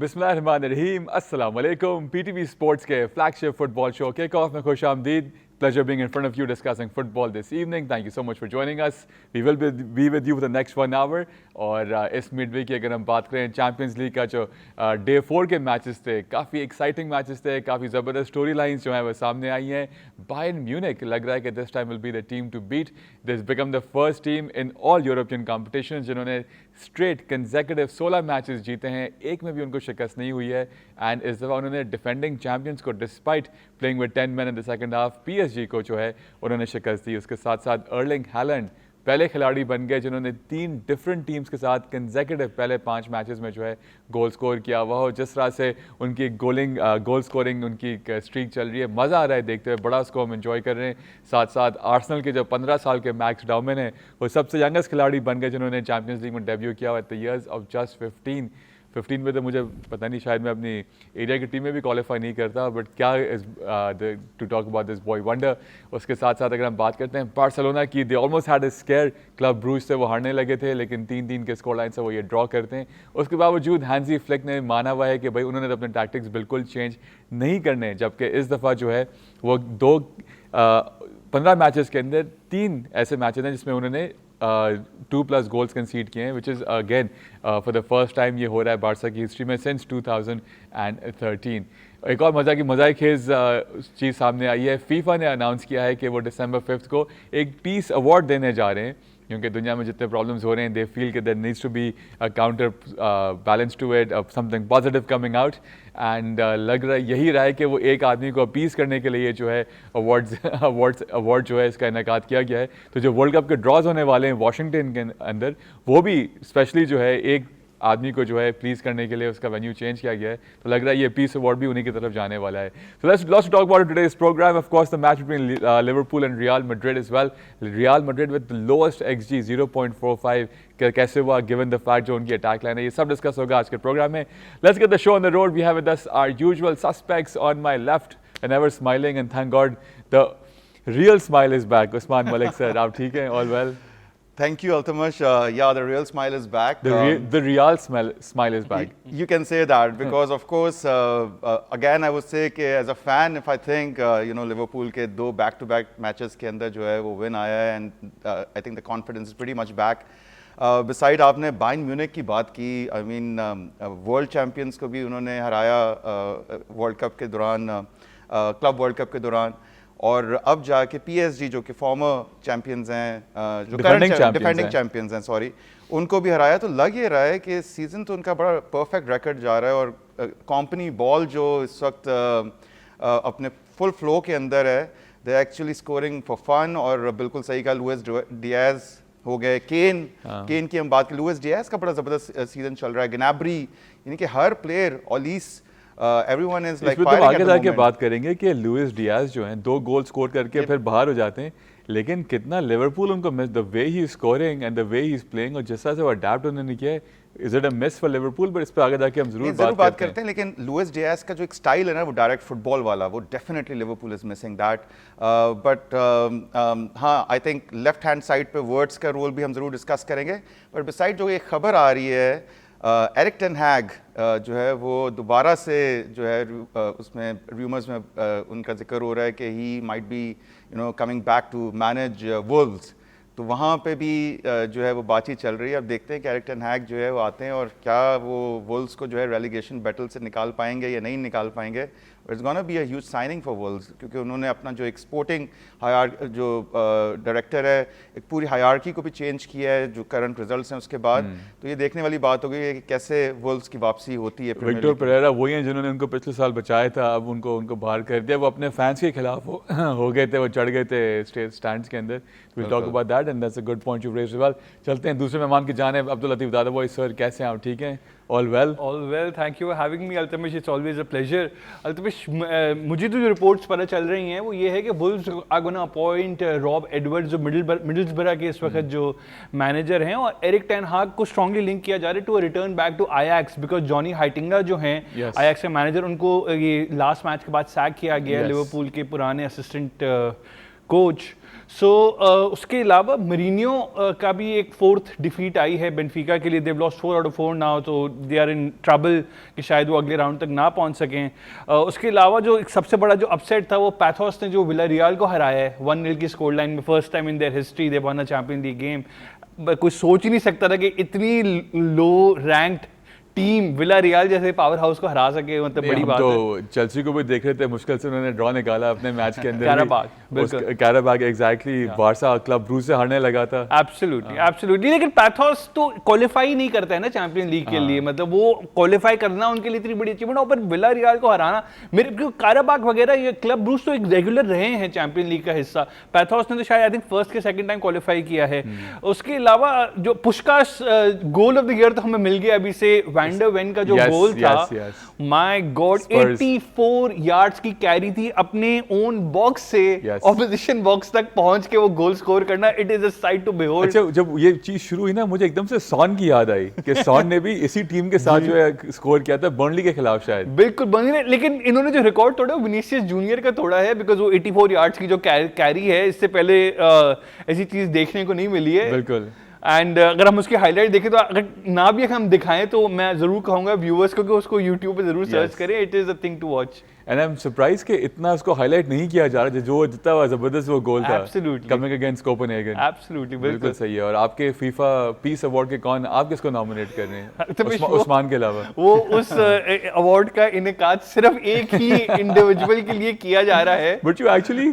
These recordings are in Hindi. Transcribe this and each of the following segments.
बिस्मिल्लाहिर्रहमानिर्रहीम, अस्सलाम वालेकुम। पीटीवी स्पोर्ट्स के flagship football show kick off में खुश आमदीद। Pleasure being in front of you discussing football this evening. Thank you so much for joining us. We will be with you for the next 1 hour. और इस मिडवे की अगर हम बात करें चैम्पियंस लीग का जो डे 4 के मैचेस थे, काफ़ी एक्साइटिंग मैचेस थे, काफ़ी ज़बरदस्त स्टोरी लाइन्स जो हैं वो सामने आई हैं। बायर्न म्यूनिख लग रहा है कि this time will be the team to beat. This become the first team in all European competition जिन्होंने स्ट्रेट कंसेक्यूटिव 16 मैचेस जीते हैं, एक में भी उनको शिकस्त नहीं हुई है। एंड इस दफ़ा उन्होंने डिफेंडिंग चैम्पियंस को despite playing with 10 men in the second half PSG को जो है उन्होंने शिकस्त दी। उसके साथ साथ अर्लिंग हालैंड पहले खिलाड़ी बन गए जिन्होंने 3 डिफरेंट टीम्स के साथ कंसेक्यूटिव पहले 5 मैचेस में जो है गोल स्कोर किया हुआ हो। जिस तरह से उनकी गोल स्कोरिंग उनकी स्ट्रीक चल रही है, मज़ा आ रहा है देखते हुए, बड़ा स्कोर हम एंजॉय कर रहे हैं। साथ साथ आर्सेनल के जो 15 साल के मैक्स डाउमन हैं वो सबसे यंगेस्ट खिलाड़ी बन गए जिन्होंने चैम्पियंस लीग में डेब्यू किया हुआ at the years of just 15 में। तो मुझे पता नहीं, शायद मैं अपनी एरिया की टीम में भी क्वालिफाई नहीं करता, बट क्या is to talk about this boy wonder. उसके साथ साथ अगर हम बात करते हैं बार्सिलोना की, they almost had a scare, club Bruges से वो हारने लगे थे, लेकिन 3-3 के स्कोर लाइन से वो ये ड्रॉ करते हैं। उसके बावजूद हैंसी फ्लिक ने माना हुआ है कि भाई उन्होंने तो अपने टैक्टिक्स बिल्कुल चेंज नहीं करने, जबकि इस दफ़ा जो है वो 15 मैचेस के अंदर 3 ऐसे मैचेस हैं जिसमें उन्होंने 2+ गोल्स कंसीड किए हैं, which is again for the first time ये हो रहा है बारसा की हिस्ट्री में सिंस 2013। एक और मज़ा खेज़ चीज़ सामने आई है, फीफा ने अनाउंस किया है कि वो December 5 को एक पीस अवार्ड देने जा रहे हैं, क्योंकि दुनिया में जितने प्रॉब्लम्स हो रहे हैं, दे फील कि there needs to be a counter balance to it, something positive coming out. And लग रहा है यही रहा है कि वो एक आदमी को अपीस करने के लिए जो है अवार्ड जो है इसका इनेकाद किया गया है। तो जो वर्ल्ड कप के ड्रॉज होने वाले हैं वाशिंगटन के अंदर, वो भी स्पेशली जो है एक आदमी को जो है प्लीज़ करने के लिए उसका वेन्यू चेंज किया गया है। तो लग रहा है ये पीस अवार्ड भी उन्हीं की तरफ जाने वाला है। So let's talk about today's program. Of course, the match between Liverpool and Real Madrid as well. Real Madrid with the lowest XG 0.45 कैसे हुआ given the fact जो उनकी अटैक लाइन है, ये सब डिस्कस होगा आज के प्रोग्राम में। Let's get the show on the road. We have with us our usual suspects on my left and ever smiling, and thank God the real smile is back. Usman Malik sir, आप ठीक हैं? All well? Thank you, Altamash. Yeah, the real smile is back. The real smile is back. You can say that because, of course, again, I would say कि as a fan, if I think Liverpool के 2 back-to-back matches के अंदर जो है वो win आया है, and I think the confidence is pretty much back. Beside आपने बायर्न म्यूनिख की बात की, I mean world champions को भी उन्होंने हराया वर्ल्ड कप के दौरान, क्लब वर्ल्ड कप के दौरान, और अब जाके पीएसजी जो कि फॉर्मर चैंपियंस हैं, जो डिफेंडिंग चैंपियंस हैं, सॉरी, उनको भी हराया। तो लग ये रहा है कि सीज़न तो उनका बड़ा परफेक्ट रिकॉर्ड जा रहा है, और कंपनी बॉल जो इस वक्त अपने फुल फ्लो के अंदर है, they actually scoring for fun. और बिल्कुल सही कहा, लुइस डियाज हो गए, केन की हम बात करें, लुइस डियाज का बड़ा ज़बरदस्त सीज़न चल रहा है, ग्नैब्री, यानी कि हर player, ओलिस, everyone is like firing at the moment। आगे जाके बात करेंगे कि लुइस डियाज जो हैं 2 गोल स्कोर करके फिर बाहर हो जाते हैं, लेकिन कितना लिवरपूल उनको miss, the way he is scoring and the way he is playing, और जिस तरह से वो अडैप्ट उन्होंने किया है, is it a miss for Liverpool? But इस पर आगे जाके हम जरूर बात करते हैं। लेकिन लुइस डियाज का जो एक स्टाइल है ना, वो डायरेक्ट फुटबॉल वाला, वो definitely Liverpool is missing that. But हाँ, I think left hand side पे वर्ड्स का रोल भी हम जरूर डिस्कस करेंगे। बट बिसाइड जो एक खबर आ रही है, एरिक टेन हैग जो है वो दोबारा से जो है उसमें रूमर्स में उनका जिक्र हो रहा है कि he might be coming back to manage Wolves. तो वहाँ पे भी जो है वो बातचीत चल रही है। अब देखते हैं कि एरिक टेन हैग जो है वो आते हैं और क्या वो वुल्व्स को जो है रेलीगेशन बैटल से निकाल पाएंगे या नहीं निकाल पाएंगे। It's gonna be a huge signing for Wolves, क्योंकि उन्होंने अपना जो एक्सपोर्टिंग जो डायरेक्टर है, एक पूरी हायरार्की को भी चेंज किया है जो करंट रिजल्ट्स हैं उसके बाद। तो ये देखने वाली बात हो गई है कि कैसे वुल्व्स की वापसी होती है। विक्टर पेरेरा वही हैं जिन्होंने उनको पिछले साल बचाया था, अब उनको बाहर कर दिया। वो अपने फैंस के खिलाफ हो गए थे, वो चढ़ गए थे स्टैंड्स के अंदर। We talk about that and that's a good point you raised well. चलते हैं दूसरे मेहमान की जानिब, अब्दुल लतीफ़ दादाबॉय सर, कैसे हैं आप? ठीक हैं? All well, thank you for having me, Altamash. It's always a pleasure. Altamash, मुझे तो जो रिपोर्ट्स पता चल रही हैं वो ये है कि Wolves are gonna appoint Rob Edwards, जो मिडलसब्रा के इस वक्त जो मैनेजर हैं, और एरिक टेन हाग को स्ट्रांगली लिंक किया जा रहा है to return back to Ajax, because Johnny Heitinga जो हैं आयाक्स के मैनेजर, उनको ये लास्ट मैच के बाद सैक किया गया लिवरपूल के पुराने असिस्टेंट कोच। सो उसके अलावा मरीनियो का भी एक 4th डिफीट आई है बेनफिका के लिए। देव लॉस्ट 4 आउट ऑफ 4 नाउ, तो दे आर इन ट्रबल कि शायद वो अगले राउंड तक ना पहुंच सकें। उसके अलावा जो एक सबसे बड़ा जो अपसेट था वो पैथोस ने जो विलारियल को हराया है 1-0 की स्कोर लाइन में, first time in their history they one a champion league game. कोई सोच ही नहीं सकता था कि इतनी लो रैंक्ड टीम विलारियल जैसे पावर हाउस को हरा सके, मतलब बड़ी बात है। तो चेल्सी को भी देख रहे थे, मुश्किल से उन्होंने ड्रॉ निकाला अपने मैच के अंदर। कैराबाग, बिल्कुल। कैराबाग एग्जैक्टली, बारसा क्लब ब्रूज से हारने लगा था। एब्सोल्युटली एब्सोल्युटली, लेकिन पैथोस तो क्वालिफाई नहीं करता है ना चैंपियन लीग के लिए, मतलब वो क्वालिफाई करना उनके लिए इतनी बड़ी अचीवमेंट, और पर विलारियल को हराना, मेरे क्योंकि कैराबाग वगैरह ये क्लब ब्रूज तो एक रेगुलर रहे हैं चैंपियन लीग का हिस्सा। पैथोस ने तो शायद आई थिंक फर्स्ट के सेकंड टाइम क्वालिफाई किया है। उसके अलावा जो पुशकाश गोल ऑफ द ईयर तो हमें मिल गया अभी से, वैंडर वेन का जो गोल था, माय गॉड, 84 यार्ड्स की कैरी थी अपने ओन बॉक्स से ऑपोजिशन बॉक्स तक पहुंच के वो गोल स्कोर करना, it is a sight to behold. अच्छा, जब ये चीज शुरू हुई ना, मुझे एकदम से सॉन की याद आई कि सॉन ने भी इसी टीम के साथ जो है स्कोर किया था बर्नली के खिलाफ शायद। बिल्कुल बर्नली ने, लेकिन इन्होंने जो रिकॉर्ड तोड़ा वो विनीसियस जूनियर का तोड़ा है, बिकॉज वो 84 यार्ड्स की जो कैरी है, इससे पहले ऐसी चीज देखने को नहीं मिली है। बिल्कुल। एंड अगर हम उसकी हाईलाइट देखें तो अगर ना भी हम दिखाएं तो मैं जरूर कहूंगा व्यूअर्स को कि उसको यूट्यूब पे जरूर सर्च करें, it is a thing to watch. And I am surprise कि इतना उसको हाईलाइट नहीं किया जा रहा, जो जितना जबरदस्त वो गोल था कमिंग अगेंस्ट कोपेनहेगन। एब्सोल्युटली, बिल्कुल सही है। और आपके फीफा पीस अवार्ड के कौन, आप किसको नॉमिनेट कर रहे हैं उस्मान के अलावा? वो उस अवार्ड का इनेकाद सिर्फ एक ही इंडिविजुअल के लिए किया जा रहा है। But you actually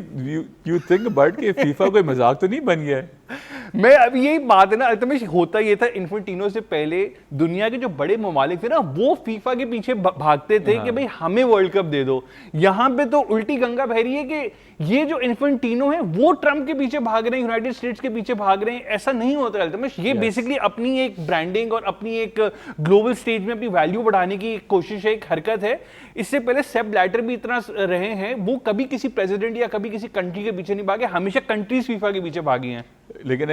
you think about कि फीफा कोई मजाक तो नहीं बन गया है? मैं अभी यही बात है ना, अल्तमिश होता ये था, इन्फेंटिनो से पहले दुनिया के जो बड़े ममालिक थे ना, वो फीफा के पीछे भागते थे कि भाई हमें वर्ल्ड कप दे दो। यहाँ पे तो उल्टी गंगा बह रही है कि ये जो इन्फेंटिनो है वो ट्रम्प के पीछे भाग रहे हैं, यूनाइटेड स्टेट्स के पीछे भाग रहे हैं। ऐसा नहीं होता अल्तमिश, ये बेसिकली अपनी एक ब्रांडिंग और अपनी एक ग्लोबल स्टेज में अपनी वैल्यू बढ़ाने की कोशिश है, एक हरकत है। इससे पहले सेप ब्लैटर भी इतना रहे हैं, वो कभी किसी प्रेसिडेंट या कभी किसी कंट्री के पीछे नहीं भागे, हमेशा कंट्रीज फीफा के पीछे भागी हैं। लेकिन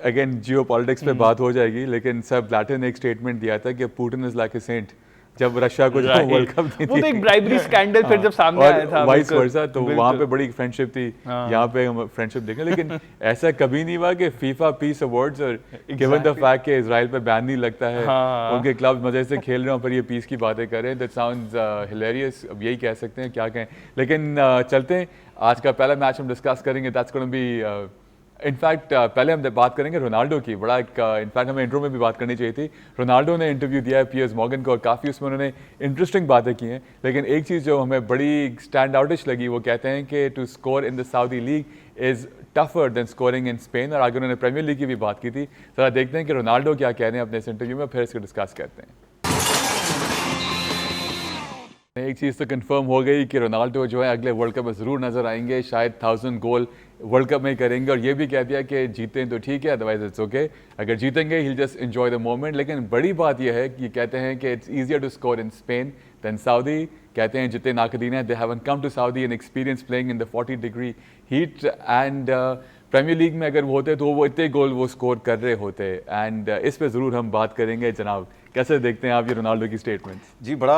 अगेन जियो पॉलिटिक्स पे बात हो जाएगी, लेकिन सेप ब्लैटर ने एक स्टेटमेंट दिया था कि Putin is like a saint, जब रशिया को वर्ल्ड कप दी थी। वो तो एक ब्राइबरी स्कैंडल फिर जब सामने आया था, वाइस वर्सा, तो वहां पे बड़ी फ्रेंडशिप थी, यहाँ पे हम फ्रेंडशिप देखें। लेकिन ऐसा कभी नहीं हुआ कि फीफा पीस अवार्ड्स और गिवन द फैक्ट कि इजराइल पे बैन नहीं लगता है, उनके क्लब मजे से खेल रहे हो, पर ये पीस की बातें कर रहे हैं, दैट साउंड्स हिलेरियस। अब यही कह सकते हैं, क्या कहें। लेकिन चलते हैं, आज का पहला मैच हम डिस्कस करेंगे, दैट्स गोना बी इनफैक्ट पहले हम बात करेंगे रोनाल्डो की। बड़ा इनफैक्ट हमें इंट्रो में भी बात करनी चाहिए थी। रोनाल्डो ने इंटरव्यू दिया है पियर्स मॉर्गन को और काफ़ी उसमें उन्होंने इंटरेस्टिंग बातें की हैं। लेकिन एक चीज़ जो हमें बड़ी स्टैंड आउटिश लगी, वो कहते हैं कि to score in the Saudi league is tougher than scoring in Spain. और आगे उन्होंने प्रीमियर लीग की भी बात की थी। ज़रा देखते हैं कि रोनाल्डो क्या कह रहे हैं अपने इस इंटरव्यू में, फिर इसको डिस्कस करते हैं। एक चीज़ तो कंफर्म हो गई कि रोनाल्डो जो है अगले वर्ल्ड कप में ज़रूर नज़र आएंगे, शायद 1000 गोल वर्ल्ड कप में ही करेंगे। और ये भी कह दिया कि जीतें तो ठीक है, अदरवाइज इट्स ओके, अगर जीतेंगे ही जस्ट एंजॉय द मोमेंट। लेकिन बड़ी बात यह है कि कहते हैं कि it's easier to score in Spain than Saudi. कहते हैं जितने नाकदीन हैं, they haven't come to Saudi and experience playing in the 40 degree heat. And premier league में अगर वो होते तो वो इतने गोल वो स्कोर कर रहे होते। एंड इस पर ज़रूर हम बात करेंगे। जनाब, कैसे देखते हैं आप ये रोनाल्डो की स्टेटमेंट्स? जी, बड़ा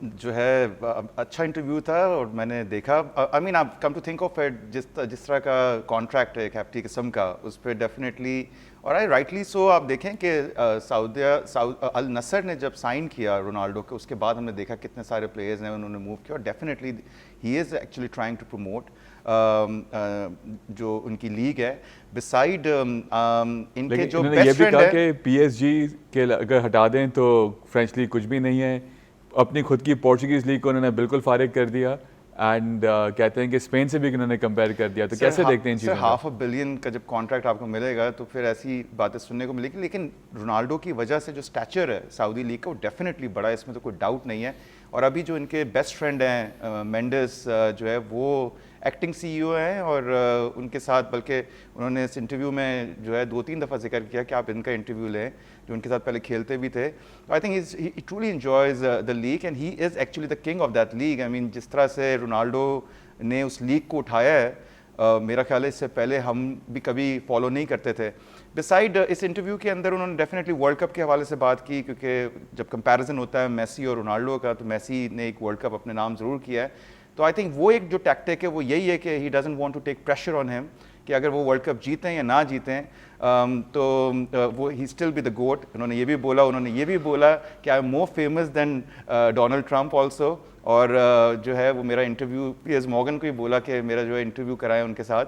जो है अच्छा इंटरव्यू था और मैंने देखा। आई मीन आप come to think of it, जिस तरह का कॉन्ट्रैक्ट है एक हैप्टी किस्म का, उस पर डेफिनेटली, और आई राइटली सो, आप देखें कि अल नसर ने जब साइन किया रोनाल्डो के, उसके बाद हमने देखा कितने सारे प्लेयर्स हैं उन्होंने मूव किया, और definitely he is actually trying to promote जो उनकी लीग है बिसाइड इनके जो बेस्ट फ्रेंड है। कि पीएसजी के अगर हटा दें तो फ्रेंच लीग कुछ भी नहीं है। अपनी खुद की पोर्चुगीज लीग को उन्होंने बिल्कुल फारिग कर दिया। एंड कहते हैं कि स्पेन से भी उन्होंने कंपेयर कर दिया। तो कैसे देखते हैं इन चीज़ों को? $500 million का जब कॉन्ट्रैक्ट आपको मिलेगा तो फिर ऐसी बातें सुनने को मिलेगी। लेकिन रोनाल्डो की वजह से जो स्टैचर है सऊदी लीग का, वो डेफिनेटली बड़ा है, इसमें तो कोई डाउट नहीं है। और अभी जो इनके बेस्ट फ्रेंड हैं मेंडेस जो है, वो एक्टिंग सीईओ हैं, और उनके साथ बल्कि उन्होंने इस इंटरव्यू में जो है 2-3 दफ़ा जिक्र किया कि आप इनका इंटरव्यू लें, जो उनके साथ पहले खेलते भी थे। I think he truly enjoys the league and he is actually the king of that league. I mean जिस तरह से रोनाल्डो ने उस लीग को उठाया है, मेरा ख्याल है इससे पहले हम भी कभी फॉलो नहीं करते थे। बिसाइड इस इंटरव्यू के अंदर उन्होंने डेफिनेटली वर्ल्ड कप के हवाले से बात की, क्योंकि जब कंपैरिजन होता है मेसी और रोनाल्डो का, तो मेसी ने एक वर्ल्ड कप अपने नाम ज़रूर किया है। तो आई थिंक वो एक जो टैक्टिक है वो यही है कि he doesn't want to take pressure on him कि अगर वो वर्ल्ड कप जीतें या ना जीतें तो वो he still be the goat. उन्होंने ये भी बोला कि I am more famous than Donald Trump also. और जो है वो मेरा इंटरव्यू पियर्स मॉर्गन को ही बोला कि मेरा जो है इंटरव्यू कराया उनके साथ।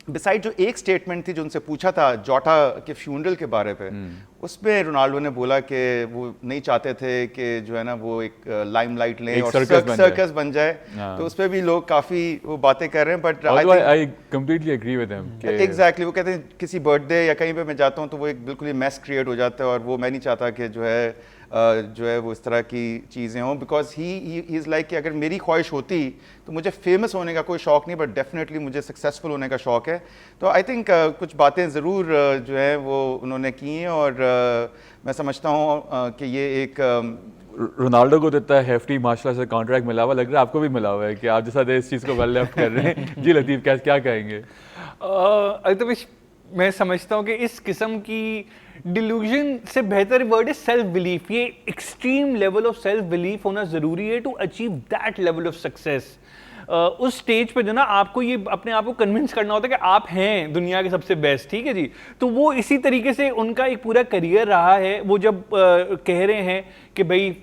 बिसाइड जो एक स्टेटमेंट थी जो उनसे पूछा था जोटा के फ्यूनरल के बारे पे, उसमें रोनाल्डो ने बोला कि वो नहीं चाहते थे कि जो है ना वो एक लाइमलाइट लें और सर्कस बन जाए। तो उस पर भी लोग काफ़ी वो बातें कर रहे हैं। But I completely agree with him. Exactly, वो कहते हैं किसी बर्थडे या कहीं पे मैं जाता हूँ तो वो एक बिल्कुल ही मैस क्रिएट हो जाता है, और वो मैं नहीं चाहता कि जो है वो इस तरह की चीज़ें हों। बिकॉज ही इज़ लाइक कि अगर मेरी ख्वाहिश होती तो मुझे फेमस होने का कोई शौक़ नहीं, बट डेफिनेटली मुझे सक्सेसफुल होने का शौक़ है। तो आई थिंक कुछ बातें ज़रूर जो है वो उन्होंने की हैं, और मैं समझता हूँ कि ये एक रोनाल्डो को देता है हेफ्टी माशाल्लाह से कॉन्ट्रैक्ट मिला हुआ, लग रहा है आपको भी मिला हुआ है कि आप जैसा इस चीज़ को वेल लेफ्ट कर रहे हैं। जी लतीफ़ क्या कहेंगे? अल्तमिश, मैं समझता हूँ कि इस किस्म की डिल्यूजन से बेहतर वर्ड है सेल्फ बिलीफ। ये extreme level of self belief होना ज़रूरी है to achieve that level of success. उस स्टेज पे जो ना आपको ये अपने आप को कन्विंस करना होता है कि आप हैं दुनिया के सबसे बेस्ट, ठीक है जी। तो वो इसी तरीके से उनका एक पूरा करियर रहा है। वो जब कह रहे हैं कि भाई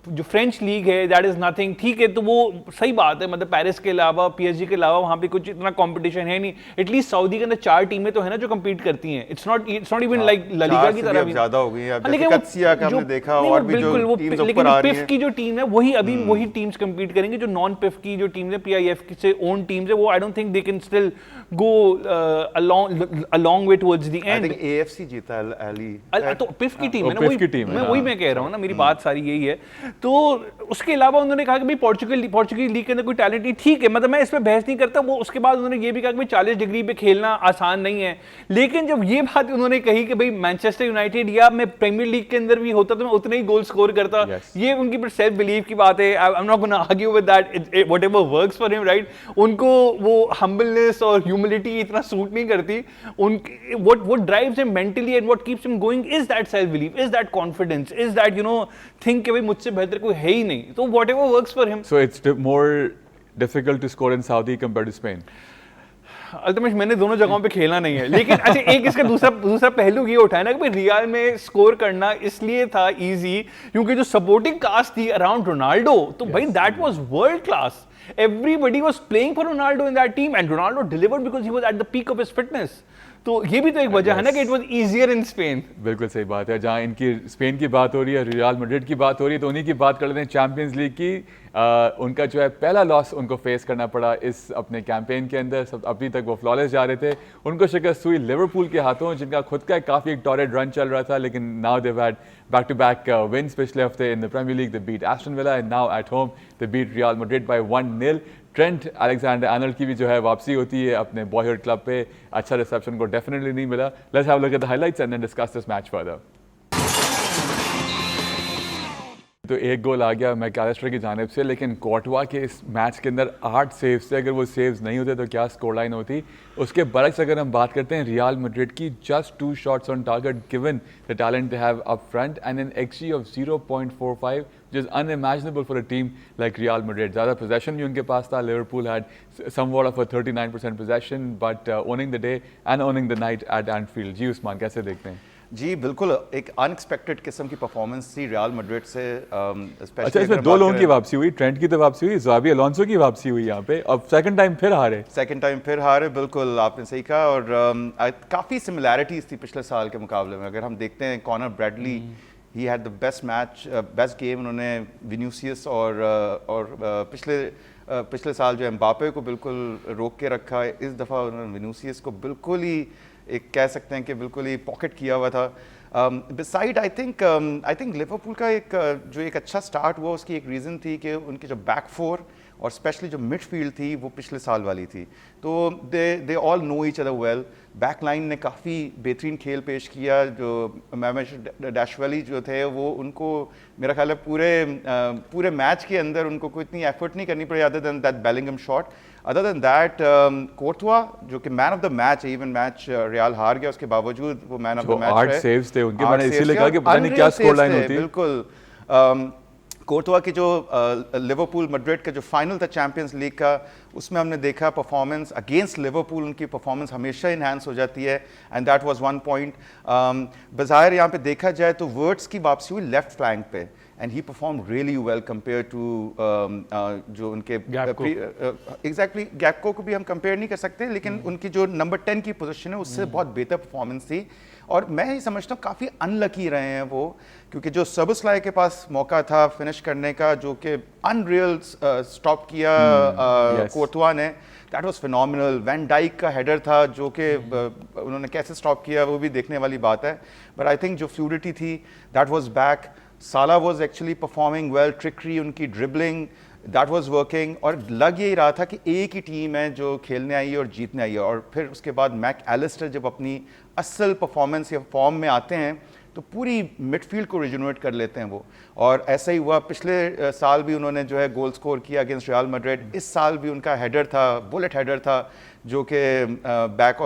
जो फ्रेंच लीग है दैट इज नथिंग, ठीक है, तो वो सही बात है। मतलब पेरिस के अलावा, पीएसजी के अलावा वहां पे कुछ इतना कंपटीशन है नहीं। एटलीस्ट सऊदी के अंदर 4 टीमें तो है ना जो compete करती हैं। It's not even like La Liga की तरह भी ज्यादा हो गई है। अब लेकिन कत्सिया का हमने देखा, और भी जो टीम्स ऊपर आ रही हैं, पिफ की जो टीम है वही अभी वही टीम्स compete करेंगे। जो नॉन पिफ की जो टीम्स है, पीआईएफ से ओन टीम्स है, वो आई don't think they can still go a long way towards the and. I think AFC जीता अली, तो पिफ की टीम है ना, वही मैं कह रहा हूँ ना, मेरी बात सारी यही है। तो उसके अलावा उन्होंने कहा कि भाई पोर्चुगीज लीग के अंदर कोई टैलेंट नहीं, ठीक है, मतलब मैं इस पे बहस नहीं करता। वो उसके बाद उन्होंने ये भी कहा कि भाई 40 डिग्री पे खेलना आसान नहीं है। लेकिन जब ये बात उन्होंने कही कि भाई मैनचेस्टर यूनाइटेड या मैं प्रीमियर लीग के अंदर भी होता तो मैं उतने ही गोल स्कोर करता, ये उनकी सेल्फ बिलीफ की बात है। I am not gonna argue with that, whatever works for him, right. उनको वो हम्बलनेस और ह्यूमिलिटी इतना सूट नहीं करती। उनकी what drives him mentally and what keeps him going is that self belief, is that confidence, is that think कि भाई मुझसे बेहतर कोई है ही नहीं। तो whatever works for him. So it's more difficult to score in Saudi compared to Spain. अल्तमिश, मैंने दोनों जगहों पे खेला नहीं है, लेकिन अच्छा एक इसका दूसरा पहलू ये उठाया ना कि भाई रियल में स्कोर करना इसलिए था इजी क्योंकि जो सपोर्टिंग कास्ट थी अराउंड रोनाल्डो, तो भाई that was world class. Everybody was playing for Ronaldo in that team and Ronaldo delivered because he was at the peak of his fitness. तो ये भी तो एक वजह है ना कि it was easier in Spain. बिल्कुल सही बात है। जहाँ इनकी स्पेन की बात हो रही है, रियल मैड्रिड की बात हो रही है, तो उन्हीं की बात कर लेते हैं चैंपियंस लीग की। उनका जो है पहला लॉस उनको फेस करना पड़ा इस अपने कैंपेन के अंदर। सब अभी तक वो फ्लॉलेस जा रहे थे, उनको शिकस्त हुई लिवरपूल के हाथों, जिनका खुद का काफ़ी एक टॉरेड रन चल रहा था। लेकिन now they had back to back wins पिछले हफ्ते in the premier league. They beat Aston Villa and now at home they beat Real Madrid by 1-0। Trent Alexander Arnold की भी जो है वापसी होती है अपने बॉयहुड क्लब पे। अच्छा रिसेप्शन को डेफिनेटली नहीं मिला। Let's have a look at the highlights and then discuss this match further. तो एक गोल आ गया मैकअलिस्टर की जानिब से, लेकिन कोर्टवा के इस मैच के अंदर 8 सेव्स थे। अगर वो सेव्स नहीं होते तो क्या स्कोर लाइन होती। उसके बरक्स अगर हम बात करते हैं रियल मैड्रिड की, just 2 shots on target given the talent they have up front and an xG of 0.45 which is unimaginable for a team like Real Madrid. ज़्यादा possession भी उनके पास था. Liverpool had somewhat of a 39% possession, but owning the day and owning the night at Anfield. जी उस्मान, कैसे देखते हैं? जी बिल्कुल, एक अनएक्सपेक्टेड किस्म की परफॉर्मेंस थी रियल मैड्रिड से। अच्छा, इसमें 2 लोगों की वापसी हुई, ट्रेंट की तो वापसी हुई, ज़ाबी अलोंसो की वापसी हुई यहाँ पे, अब सेकंड टाइम फिर हारे। बिल्कुल आपने सही कहा। और काफ़ी सिमिलैरिटीज़ थी पिछले साल के मुकाबले में। अगर हम देखते हैं Conor Bradley, he had the best match, best game. उन्होंने विनीसियस और पिछले साल जो एम्बापे को बिल्कुल रोक के रखा। इस दफ़ा उन्होंने विनीसियस को बिल्कुल ही एक कह सकते हैं कि बिल्कुल ही पॉकेट किया हुआ था। बिसाइड आई थिंक लिवरपूल का एक अच्छा स्टार्ट हुआ, उसकी एक रीज़न थी कि उनकी जो बैक फोर और स्पेशली जो मिडफील्ड थी वो पिछले साल वाली थी। तो they all know each other well. Back line ने काफ़ी बेहतरीन खेल पेश किया। जो मैमेश डैशवेली जो थे वो उनको मेरा ख्याल है पूरे मैच के अंदर उनको कोई इतनी एफर्ट नहीं करनी पड़ी other than that Bellingham shot. Other than that कोर्टवा जो कि मैन ऑफ द मैच है, इवन मैच रियल हार गया उसके बावजूद वो मैन ऑफ द मैच है। 8 सेव्स थे उनके, मैंने इसीलिए कहा कि पता नहीं क्या स्कोर लाइन होती है। बिल्कुल कोर्टवा की जो लिवरपूल मैड्रिड का जो फाइनल था चैंपियंस लीग का, उसमें हमने देखा परफॉर्मेंस अगेंस्ट लिवरपूल, उनकी परफॉर्मेंस हमेशा इन्हांस हो जाती है, and that was one point. बज़ाहिर यहाँ पे देखा जाए तो वर्ड्स की वापसी हुई लेफ्ट फ्लैंक पे, and he perform really well compare to जो उनके एग्जैक्टली गैक्को को भी हम कंपेयर नहीं कर सकते, लेकिन उनकी जो नंबर 10 की पोजीशन है उससे बहुत बेहतर परफॉर्मेंस थी। और मैं ही समझता हूँ काफ़ी अनलकी रहे हैं वो, क्योंकि जो सबस्लाय के पास मौका था फिनिश करने का, जो कि अनरियल स्टॉप किया कोर्टवा ने, that was phenomenal. Van Dijk का हेडर था जो कि उन्होंने कैसे स्टॉप किया वो भी देखने वाली बात है, बट आई थिंक जो फ्लूडिटी थी दैट वाज बैक। साला was actually performing well, trickery, उनकी ड्रिबलिंग, दैट वाज वर्किंग, और लग यही रहा था कि एक ही टीम है जो खेलने आई है और जीतने आई है। और फिर उसके बाद मैक एलिस्टर जब अपनी असल परफॉर्मेंस या फॉर्म में आते हैं तो पूरी मिडफील्ड को रिजनरेट कर लेते हैं वो, और ऐसा ही हुआ। पिछले साल भी उन्होंने जो है गोल स्कोर किया अगेंस्ट रियल मैड्रिड, इस साल भी उनका हेडर था, बुलेट हेडर था जो कि बैक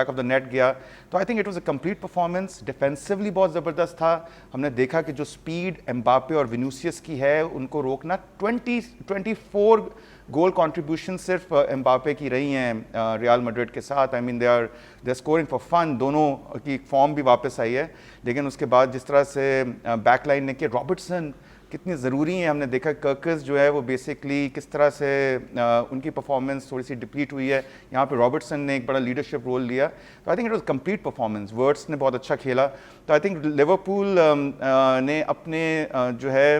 ऑफ द नेट गया। तो I think it was a complete performance. Defensively बहुत ज़बरदस्त था। हमने देखा कि जो स्पीड एम्बापे और विनीसियस की है उनको रोकना, 24 गोल कंट्रीब्यूशन सिर्फ एम्बापे की रही हैं रियल मैड्रिड के साथ। I mean they are scoring for fun, दोनों की फॉर्म भी वापस आई है। लेकिन उसके बाद जिस तरह से बैकलाइन ने किया, रॉबर्टसन कितनी ज़रूरी है, हमने देखा कर्कस जो है वो बेसिकली किस तरह से उनकी परफॉर्मेंस थोड़ी सी डिप्लीट हुई है, यहाँ पे रॉबर्टसन ने एक बड़ा लीडरशिप रोल लिया। तो I think it was complete performance. Words ने बहुत अच्छा खेला। तो आई थिंक लिवरपूल ने अपने जो है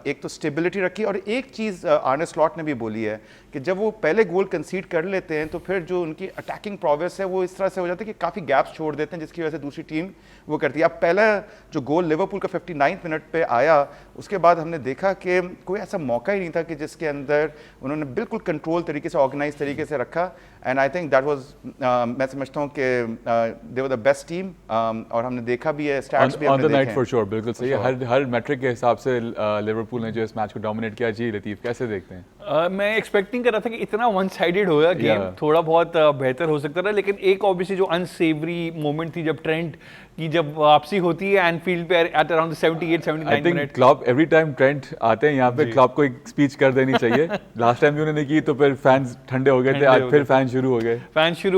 एक तो स्टेबिलिटी रखी, और एक चीज़ आर्ने स्लॉट ने भी बोली है कि जब वो पहले गोल कंसीड कर लेते हैं तो फिर जो उनकी अटैकिंग प्रोग्रेस है वो इस तरह से हो जाती है कि काफ़ी गैप्स छोड़ देते हैं, जिसकी वजह से दूसरी टीम वो करती है। अब पहला जो गोल लिवरपूल का 59 मिनट पे आया, उसके बाद हमने देखा कि कोई ऐसा मौका ही नहीं था कि जिसके अंदर उन्होंने बिल्कुल कंट्रोल तरीके से, ऑर्गेनाइज तरीके से रखा। And I think that was, मैं समझता हूँ कि they were the best team, और हमने देखा भी है, स्टैट्स भी हमने देखे हैं। फॉर श्योर, बिल्कुल सही है। हर मैट्रिक के हिसाब से लिवरपूल ने जो इस मैच को डोमिनेट किया। जी लतीफ, कैसे देखते हैं? मैं एक्सपेक्टिंग कर रहा था कि इतना वन साइडेड होगा गेम, थोड़ा बहुत बेहतर हो सकता था, लेकिन एक ऑब्वियसली जो अनसेवरी मोमेंट थी जब ट्रेंट की जब वापसी होती है एनफील्ड पे at around 78-79 minute. Club every time Trent आते हैं यहाँ पे, क्लब को एक स्पीच कर देनी चाहिए। लास्ट टाइम भी उन्होंने की तो फिर फैंस ठंडे हो गए थे, आज फिर फैन शुरू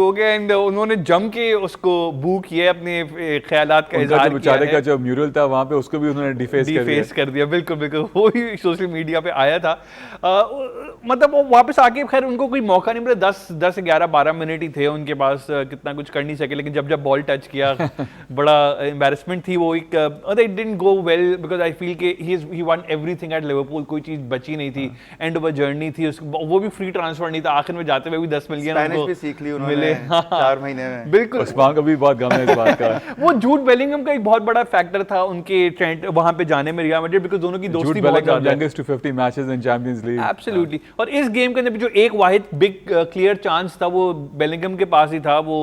हो गए एंड उन्होंने जम के उसको बू किया, अपने ख्यालात का इज़हार किया। बेचारे का जो म्यूरल था वहाँ पे उसको भी उन्होंने डिफेस कर दिया। बिल्कुल बिल्कुल, वो ही सोशल मीडिया पे आया था। मतलब वो वापस आके खैर उनको कोई मौका नहीं मिला, 10 11 12 मिनट ही थे उनके पास, कितना कुछ कर नहीं सके। लेकिन जब बॉल टच किया बड़ा एम्बैरेसमेंट थी वो। एक it didn't go well because I feel के ही वन एवरीथिंग एट लिवरपूल, कोई चीज बची नहीं थी, एंड ऑफ अ जर्नी थी वो भी फ्री ट्रांसफर नहीं था, आखिर में जाते हुए भी 10 मिलियन स्पेनिश भी सीख ली उन्होंने 4 महीने में। बिल्कुल, उस्मान को भी बहुत गम है इस बात का। वो जूड बेलिंगम का एक बहुत बड़ा फैक्टर था उनके ट्रेंट वहां पे जाने में रियल मैड्रिड, बिकॉज दोनों की दोस्ती बहुत ज्यादा है। youngest to 50 matches in Champions League. Absolutely. और इस गेम के अंदर भी जो एक वाहिद बिग क्लियर चांस था वो बेलिंगम के पास ही था, वो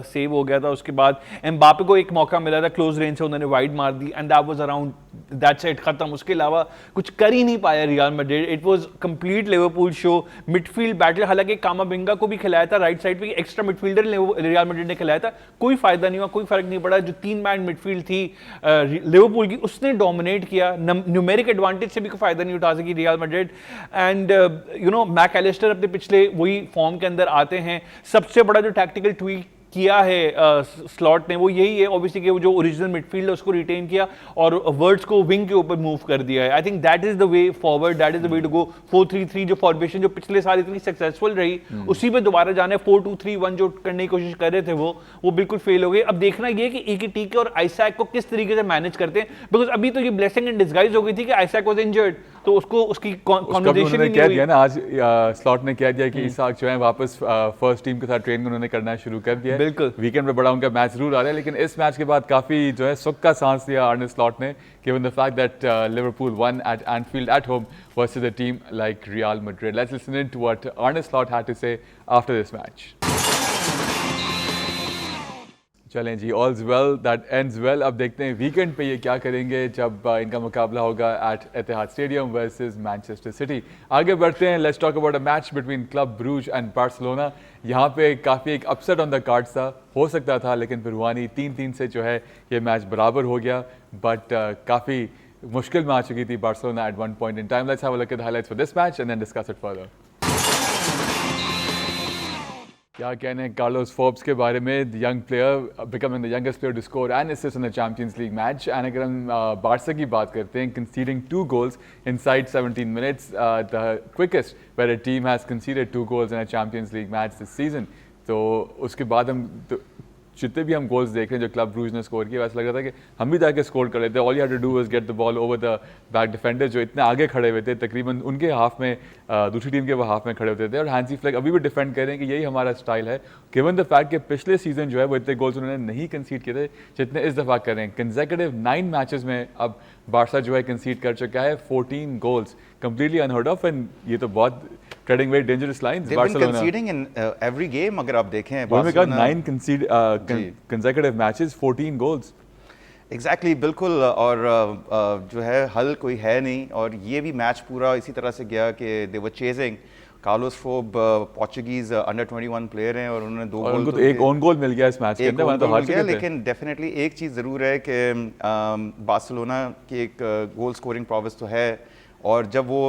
सेव हो गया था। उसके बाद एम्बापे को एक मौका मिला था क्लोज रेंज से, उन्होंने वाइड मार दी and that was around, that's it, खत्म। उसके अलावा कुछ कर ही नहीं पाया Real Madrid. It was complete Liverpool show. Midfield battle, हालांकि कामाविंगा को भी खिलाया था राइट साइड पे, एक्स्ट्रा मिडफील्डर रियल मैड्रिड ने खिलाया था, कोई फायदा नहीं हुआ, कोई फर्क नहीं पड़ा। जो 3 मैन मिडफील्ड थी लिवरपूल की, उसने डोमिनेट किया। न्यूमेरिक एडवांटेज से भी कोई फायदा नहीं उठा सकी Real Madrid. And you know Mac Allister अपने पिछले वही फॉर्म के अंदर आते हैं। सबसे बड़ा जो टैक्टिकल ट्वीक किया है स्लॉट ने वो यही है ऑब्वियसली कि वो जो ओरिजिनल मिडफील्ड है उसको रिटेन किया और वर्ड्स को विंग के ऊपर मूव कर दिया है। I think that is the way forward, that is the way to go. 4-3-3 जो फॉर्मेशन जो पिछले साल इतनी सक्सेसफुल रही, उसी पे दोबारा जाना है। 4-2-3-1 जो करने की कोशिश कर रहे थे वो बिल्कुल फेल हो गए। अब देखना ये कि EKTK और आइजैक को किस तरीके से मैनेज करते हैं, बिकॉज अभी तो ये ब्लेसिंग इन डिस्गाइज हो गई थी कि आइजैक वाज इंजर्ड, तो उसको उसकी कॉन्वर्सेशन ही नहीं हुई ना। आज स्लॉट ने कह दिया कि इसाक जो है वापस फर्स्ट टीम के साथ ट्रेनिंग उन्होंने करना शुरू कर दिया है। बिल्कुल, वीकेंड पे बड़ा उनका मैच जरूर आ रहा है, लेकिन इस मैच के बाद काफी जो है सुख का सांस लिया आर्ने स्लॉट ने, given the fact that Liverpool won at Anfield at home versus a team like Real Madrid. Let's listen in to what Arne Slot had to say after this match. चलें जी, ऑल्स वेल दैट एंड्स वेल। अब देखते हैं वीकेंड पे ये क्या करेंगे जब इनका मुकाबला होगा at Etihad stadium versus Manchester City. आगे बढ़ते हैं, let's talk about a match between Club Brugge and Barcelona. यहाँ पे काफ़ी एक अपसेट ऑन द कार्ड्स था, हो सकता था, लेकिन फिर हुआ नहीं। 3-3 से जो है ये मैच बराबर हो गया, बट काफ़ी मुश्किल में आ चुकी थी Barcelona at one point in time. Let's have a look at the highlights for this match and then discuss it further. क्या कहने हैं कार्लोस फोर्ब्स के बारे में, the young player becoming the youngest player to score and assist in the Champions League match. And अगर हम बार्सा की बात करते हैं, conceding 2 goals inside 17 minutes, the quickest where a team has conceded 2 goals in a Champions League match this season. तो उसके बाद हम जितने भी हम गोल्स देख रहे हैं जो क्लब ब्रूज ने स्कोर किया, वैसा लग रहा था कि हम भी जाके स्कोर कर लेते. All you have to do was get the ball over the back defenders जो इतने आगे खड़े हुए थे, तकरीबन उनके हाफ में, दूसरी टीम के वो हाफ में खड़े होते थे. और हैंसी फ्लिक अभी भी डिफेंड कर रहे हैं कि यही हमारा स्टाइल है, गिवन द फैक्ट कि पिछले सीजन जो है वो इतने गोल्स उन्होंने नहीं कंसीड किए थे जितने इस दफ़ा कर रहे हैं. कंसेक्यूटिव 9 मैचेस में अब बार्सा जो है कंसीड कर चुका है 14 goals, completely unheard of. And ये तो बहुत trading very dangerous lines. They've been conceding in every game. अगर आप देखें, We've got 9 consecutive matches, 14 goals. Exactly बिल्कुल. और जो है हल कोई है नहीं. और ये भी मैच पूरा इसी तरह से गया कि they were chasing. Carlos Forbs Portuguese under 21 player हैं और उन्होंने 2 और गोल उनको तो एक ऑन गोल मिल गया इस मैच के अंदर, वरना तो हार चुके थे. लेकिन डेफिनेटली एक चीज़ ज़रूर है कि बार्सिलोना की एक गोल स्कोरिंग प्रोविस तो है. और जब वो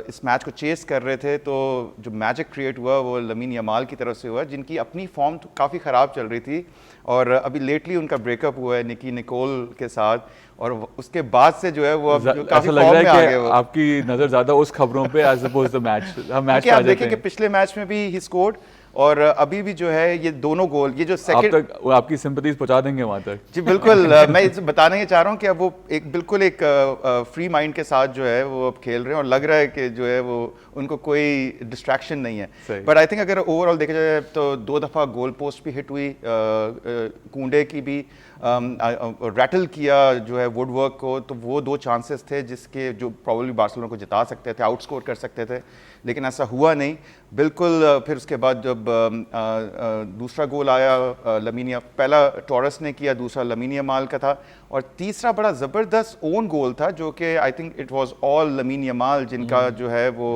इस मैच को चेस कर रहे थे तो जो मैजिक क्रिएट हुआ वो लमीन यमाल की तरफ से हुआ, जिनकी अपनी फॉर्म तो काफ़ी ख़राब चल रही थी. और अभी लेटली उनका ब्रेकअप हुआ है निकी निकोल के साथ. और उसके बाद से जो है वो अब काफ़ी लग फॉर्म रहा में आ है गए कि वो. आपकी नज़र ज़्यादा उस खबरों पे एज अपोज द मैच. हम मैच क्योंकि पे आ आप जाते देखें कि हैं. पिछले मैच में भी ही स्कोर्ड. और अभी भी जो है ये दोनों गोल, ये जो आप सेकंड, तक वो आपकी सिंपैथीज पहुंचा देंगे वहां तक. जी बिल्कुल. मैं इसे बताने ये चाह रहा हूँ कि अब वो एक बिल्कुल एक फ्री माइंड के साथ जो है वो अब खेल रहे हैं. और लग रहा है कि जो है वो उनको कोई डिस्ट्रैक्शन नहीं है. बट आई थिंक अगर ओवरऑल देखा जाए तो 2 दफ़ा गोल पोस्ट भी हिट हुई, कूंडे की भी रैटल किया जो है वुडवर्क को. तो वो 2 चांसेस थे जिसके जो प्रॉब्ली बार्सिलोना को जिता सकते थे, आउटस्कोर कर सकते थे, लेकिन ऐसा हुआ नहीं. बिल्कुल. फिर उसके बाद जब दूसरा गोल आया लमीनिया, पहला टॉरस ने किया, दूसरा लमीनिया माल का था. और तीसरा बड़ा ज़बरदस्त ओन गोल था जो कि I think it was all Lamine Yamal, जिनका जो है वो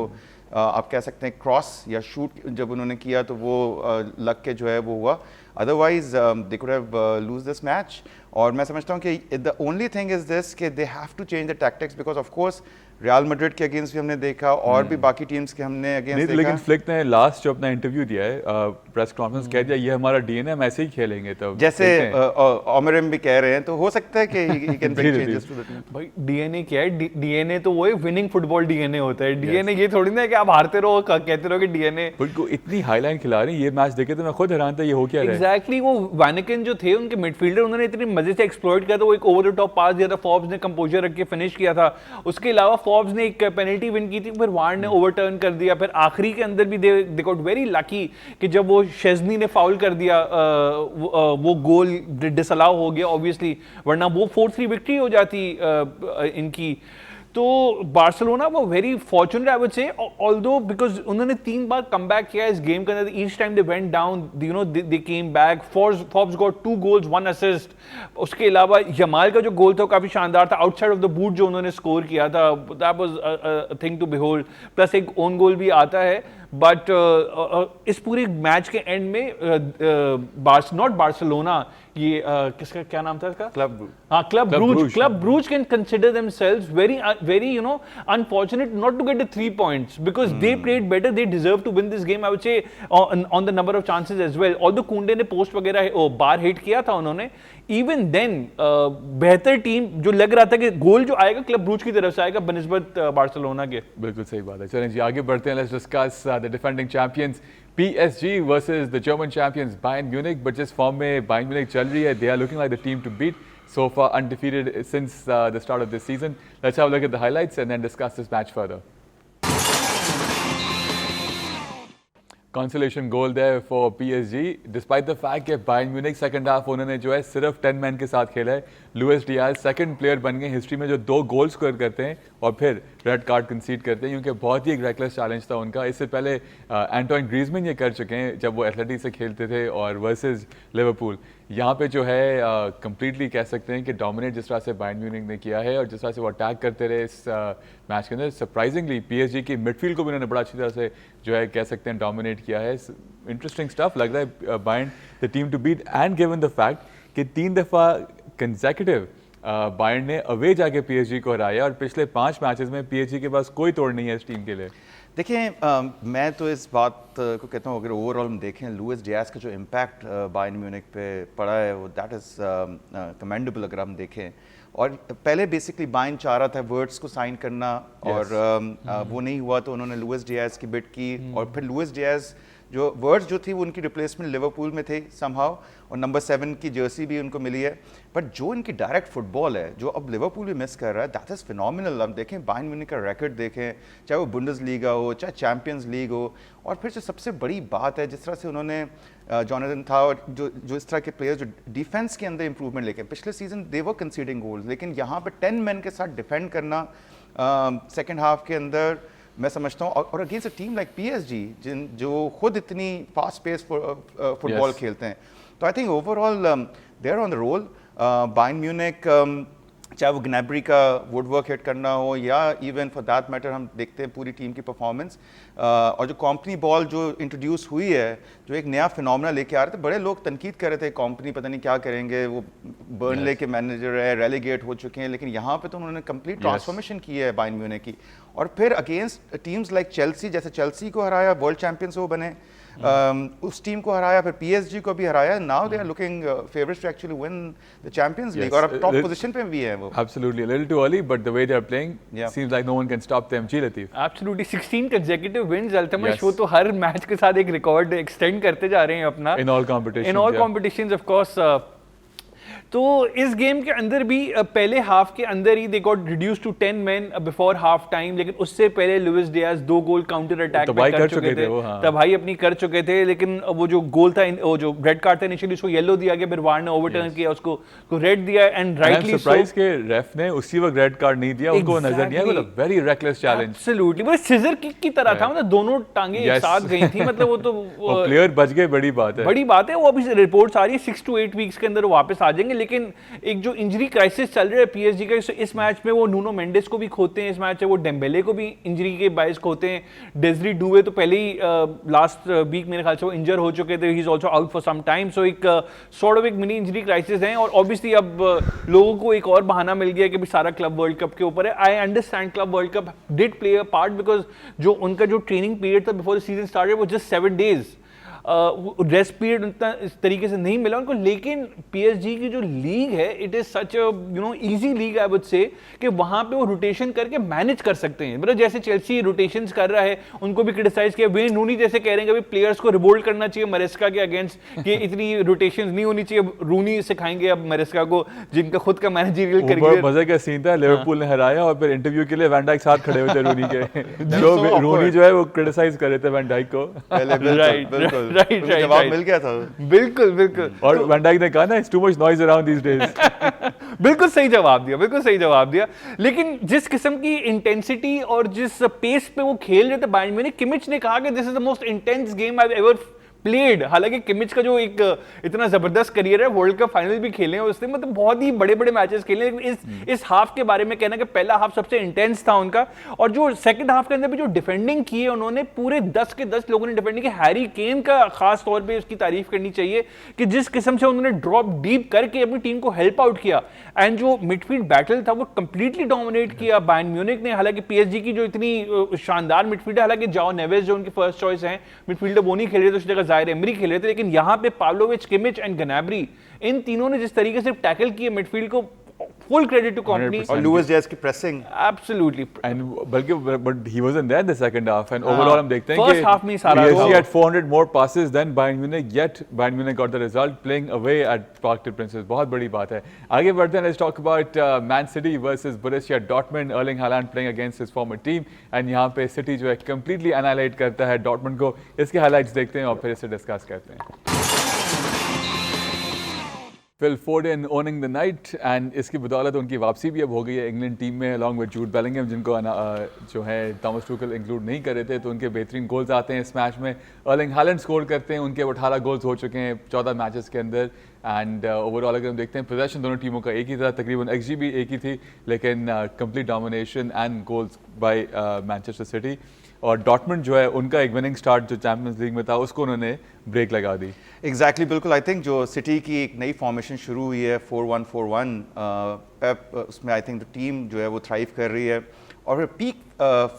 आप कह सकते हैं क्रॉस या शूट जब उन्होंने किया तो वो लग के जो है वो हुआ. Otherwise they could have lose this match. और मैं समझता हूँ कि the only thing is this कि they have to change the tactics, because of course Real Madrid के अगेंस्ट भी हमने देखा और भी बाकी टीम्स के हमने अगेंस्ट देखा. लेकिन फ्लिक ने लास्ट जो अपना इंटरव्यू दिया है, प्रेस कॉन्फ्रेंस कह दिया ये हमारा डीएनए, हम ऐसे ही खेलेंगे. तब जैसे ओमरम भी कह रहे हैं, तो हो सकता है कि he can bring changes to the team. भाई डीएनए क्या है? डीएनए तो वो है विनिंग फुटबॉल डीएनए होता है. डीएनए ये थोड़ी ना है कि आप हारते रहो कहते रहो कि डीएनए. उनको इतनी हाईलाइन खिला रही है. ये मैच देखे तो मैं खुद हैरान था ये हो क्या रहा है. एग्जैक्टली. वो वैनिकन जो थे उनके मिडफील्डर, उन्होंने इतनी मजे से एक्सप्लॉइट किया था. वो एक ओवर द टॉप पास दिया था, फॉर्ब्स ने कंपोजर रख के फिनिश किया था. उसके अलावा फॉर्ब्स ने एक पेनल्टी विन की थी, फिर वार ने ओवरटर्न कर दिया. फिर आखिरी के अंदर भी दे गॉट वेरी लकी कि जब वो शेज़नी ने फाउल कर दिया वो गोल डिसअलाउ हो गया ऑब्वियसली, वरना वो 4-3 विक्ट्री हो जाती इनकी. तो बार्सिलोना वो very fortunate I would say, although because उन्होंने 3 बार कम बैक किया इस गेम के अंदर. Each time they went down, you know they came back. Forbes got 2 goals 1 assist. उसके अलावा यमाल का जो गोल था काफी शानदार था, आउटसाइड ऑफ द बूट जो उन्होंने स्कोर किया था, that was a thing to behold. Plus एक ओन गोल भी आता है. बट इस पूरे मैच के एंड में नॉट बार्सिलोना, ये किसका क्या नाम था इसका? Club Brugge can consider themselves very you know unfortunate not to get the 3 points because they played better, they deserve to win this game I would say on the number of chances as well. Although कुंडे ने पोस्ट वगैरह बार हिट किया था उन्होंने, इवन देन बेहतर टीम जो लग रहा था कि गोल जो आएगा क्लब ब्रूज की तरफ से आएगा बनिस्बत बार्सिलोना के. बिल्कुल सही बात है. चलें जी आगे बढ़ते हैं. Let's discuss the defending champions PSG versus the German champions Bayern Munich. But जिस फॉर्म में बायर्न म्यूनिख चल रही है, they are looking like the team to beat. So far undefeated since the start of this season. Let's have a look at the highlights and then discuss this match further. Consolation goal there for PSG, despite the fact कि बायर्न म्यूनिख सेकंड हाफ उन्होंने जो है सिर्फ 10 मैन के साथ खेला है. लुइस डियाज सेकंड प्लेयर बन गए हिस्ट्री में जो 2 गोल स्कोर करते हैं और फिर रेड कार्ड कंसीड करते हैं, क्योंकि बहुत ही एक रेकलेस चैलेंज था उनका. इससे पहले एंटोइन ग्रीजमैन ये कर चुके हैं जब वो एथलेटिक से खेलते थे और वर्सेस लिवरपूल. यहाँ पे जो है कंप्लीटली कह सकते हैं कि डोमिनेट जिस तरह से बायर्न म्यूनिख ने किया है और जिस तरह से वो अटैक करते रहे इस मैच के अंदर, सरप्राइजिंगली PSG की मिडफील्ड को भी उन्होंने बड़ा अच्छी तरह से जो है कह सकते हैं डोमिनेट किया है. इंटरेस्टिंग स्टफ लग रहा है Bayern the team to beat, and given the fact कि 3 दफ़ा कंसेक्यूटिव बायर्न ने अवे जाके पीएसजी को हराया और पिछले 5 मैचेस में पीएसजी के पास कोई तोड़ नहीं है इस टीम के लिए। देखिए मैं तो इस बात को कहता हूँ, अगर ओवरऑल हम देखें लुइस डियाज का जो इम्पैक्ट बायर्न म्यूनिख पे पड़ा है वो दैट इज़ कमेंडेबल अगर हम देखें। और पहले बेसिकली बायर्न चाह रहा था वर्ड्स को साइन करना और वो नहीं हुआ तो उन्होंने लुइस डियाज की बिड की और फिर लुइस डियाज जो वर्ड्स जो थी वो उनकी रिप्लेसमेंट लिवरपूल में थे समहाउ और नंबर 7 की जर्सी भी उनको मिली है। बट जो इनकी डायरेक्ट फुटबॉल है जो अब लिवरपूल भी मिस कर रहा है दैट इज़ फिनोमिनल। अब देखें बायर्न म्यूनिख का रैकेट देखें, चाहे वो बुंडेसलीगा हो चाहे चैंपियंस लीग हो। और फिर जो सबसे बड़ी बात है जिस तरह से उन्होंने जॉनथन था और जो इस तरह के प्लेयर्स जो डिफेंस के अंदर इंप्रूवमेंट लेके, पिछले सीजन दे वर कंसीडिंग गोल्स लेकिन यहाँ पर 10 मैन के साथ डिफेंड करना सेकेंड हाफ के अंदर मैं समझता हूँ और against a team like PSG जो खुद इतनी फास्ट पेस फुटबॉल खेलते हैं। तो I think overall they are on the roll. Bayern Munich चाहे वो ग्नैब्री का वुडवर्क हिट करना हो या इवन फॉर दैट मैटर हम देखते हैं पूरी टीम की परफॉर्मेंस और जो कंपनी बॉल जो इंट्रोड्यूस हुई है जो एक नया फिनोमेना लेके आ रहे थे। बड़े लोग तनकीद कर रहे थे कंपनी पता नहीं क्या करेंगे, वो बर्नले के मैनेजर है, रेलीगेट हो चुके हैं, लेकिन यहाँ पे तो उन्होंने कंप्लीट ट्रांसफॉर्मेशन की है बायर्न म्यूनिख की। और फिर अगेंस्ट टीम्स लाइक चेल्सी, जैसे चेल्सी को हराया वर्ल्ड चैंपियंस वो बने, उस टीम को हराया, फिर पीएसजी को भी हराया। Now they are looking favourites to actually win the Champions League और अब टॉप पोजीशन पे भी है वो। Absolutely, a little too early, but the way they are playing seems like no one can stop them. Ji Latif. Absolutely, 16 consecutive wins Altamash Yes. वो तो हर मैच के साथ एक रिकॉर्ड एक्सटेंड करते जा रहे हैं अपना In all competitions, in all yeah. competitions of course। तो इस गेम के अंदर भी पहले हाफ के अंदर ही they got reduce to 10 men before half time, लेकिन उससे पहले Luis Diaz 2 goal counter attack में कर चुके थे वो, हाँ। तबाही अपनी कर चुके थे, लेकिन वो जो गोल था वो जो रेड कार्ड था इनिशियली उसको येलो दिया गया, फिर वार ने ओवरटर्न किया उसको रेड दिया एंड राइटली सरप्राइज के रेफ ने उसी वक्त रेड कार्ड नहीं दिया, उनको नजर नहीं आया। वेरी रेकलेस चैलेंज, एब्सोल्युटली वो सिजर किक की तरह था, मतलब दोनों टांगे एक साथ गई थी, मतलब वो तो प्लेयर बच गए, बड़ी बात है, बड़ी बात है। वो अभी रिपोर्ट्स आ रही है 6 to 8 वीक्स के अंदर वापस आ जाएंगे, लेकिन एक जो इंजरी क्राइसिस चल रहा है पीएसजी का, इस मैच में वो नूनो मेंडेस को भी खोते हैं, इस मैच में वो डेम्बेले को भी इंजरी के बायस खोते हैं, डेजरी डुवे तो पहले ही लास्ट वीक मेरे ख्याल से वो इंजर हो चुके थे, he is also out for some time. So एक सॉर्ट ऑफ एक मिनी इंजरी क्राइसिस है और ऑब्वियसली अब लोगों को एक और बहाना मिल गया कि भी सारा क्लब वर्ल्ड कप के ऊपर है। I understand club world cup did play a part because जो उनका जो ट्रेनिंग पीरियड था बिफोर द सीजन स्टार्टेड वो जस्ट 7 days रेस्ट पीरियड उतना इस तरीके से नहीं मिला उनको, लेकिन पीएसजी की जो लीग है it is such easy league I would say कि वहां पे वो रोटेशन करके मैनेज कर सकते हैं। मतलब जैसे चेल्सी रोटेशंस कर रहा है, उनको भी क्रिटिसाइज किया, वेन रूनी जैसे कह रहे हैं कि प्लेयर्स को रिवोल्ट करना चाहिए मरेस्का के अगेंस्ट कि इतनी रोटेशंस नहीं होनी चाहिए, रूनी सिखाएंगे अब मरेस्का को जिनका खुद का मैनेजरियल करियर। मजे का सीन था, लिवरपूल ने हराया और फिर इंटरव्यू के लिए वैन डाइक साथ खड़े हुए थे रूनी के, जो रूनी जो है वो क्रिटिसाइज कर रहे थे वैन डाइक को। बिल्कुल राइट जवाब मिल गया था, बिल्कुल बिल्कुल। और वैन डाइक ने कहा ना it's too much noise around these days. बिल्कुल सही जवाब दिया, बिल्कुल सही जवाब दिया। लेकिन जिस किस्म की इंटेंसिटी और जिस पेस पे वो खेल रहे थे बायर्न म्यूनिख, किमिच ने कहा कि this is the most intense game I ever played. हालांकि किमिच का जो एक इतना जबरदस्त करियर है, वर्ल्ड कप फाइनल भी खेले हैं उसने, मतलब बहुत ही बड़े बड़े मैचेस खेले, लेकिन इस हाफ के बारे में कहना कि पहला हाफ सबसे इंटेंस था उनका। और जो सेकंड हाफ के अंदर भी जो डिफेंडिंग की है उन्होंने, पूरे 10 के 10 लोगों ने डिफेंडिंग की। हैरी केन का खास तौर पे उसकी तारीफ करनी चाहिए कि जिस किस्म से उन्होंने ड्रॉप डीप करके अपनी टीम को हेल्प आउट किया एंड जो मिडफील्ड बैटल था वो कंप्लीटली डोमिनेट किया बायर्न म्यूनिख ने। हालांकि पीएसजी की जो इतनी शानदार मिडफील्ड है, हालांकि जाओ नेवेस जो उनकी फर्स्ट चॉइस है मिडफील्डर वो नहीं खेल रहे थे, उस जगह जायर एमरी खेल रहे थे, लेकिन यहां पे पाव्लोविच, किमिच एंड ग्नैब्री इन तीनों ने जिस तरीके से टैकल किए मिडफील्ड को, full credit to company। और लुइस डियाज की प्रेसिंग absolutely and बल्कि but he wasn't there in the second half and overall हम देखते हैं first half में सारा PSG had 400 more passes than Bayern Munich, yet Bayern Munich got the result playing away at Parc des Princes। बहुत बड़ी बात है। आगे बढ़ते हैं, let's talk about Man City versus Borussia Dortmund। Erling Haaland playing against his former team and यहाँ पे City जो है completely annihilate करता है Dortmund को। इसके highlights देखते हैं और फिर इसे डिस्कस करते हैं। Phil Foden owning the night and इसकी बदौलत उनकी वापसी भी अब हो गई है इंग्लैंड टीम में along with जूड बेलिंगहम, जिनको जो है थॉमस टुचेल इंक्लूड नहीं कर रहे थे, तो उनके बेहतरीन गोल्स आते हैं इस मैच में। अर्लिंग हालैंड स्कोर करते हैं, उनके 18 गोल्स हो चुके हैं 14 मैचेस के अंदर। एंड ओवरऑल अगर हम देखते हैं पोजेशन दोनों टीमों का एक ही था, तकरीबन XG भी एक ही थी, लेकिन complete domination and goals by Manchester City. और डॉर्टमुंड जो है उनका एक विनिंग स्टार्ट जो चैंपियंस लीग में था उसको उन्होंने ब्रेक लगा दी। एग्जैक्टली बिल्कुल। आई थिंक जो सिटी की एक नई फॉर्मेशन शुरू हुई है 4-1-4-1, पेप उसमें आई थिंक टीम जो है वो थ्राइव कर रही है और फिर पीक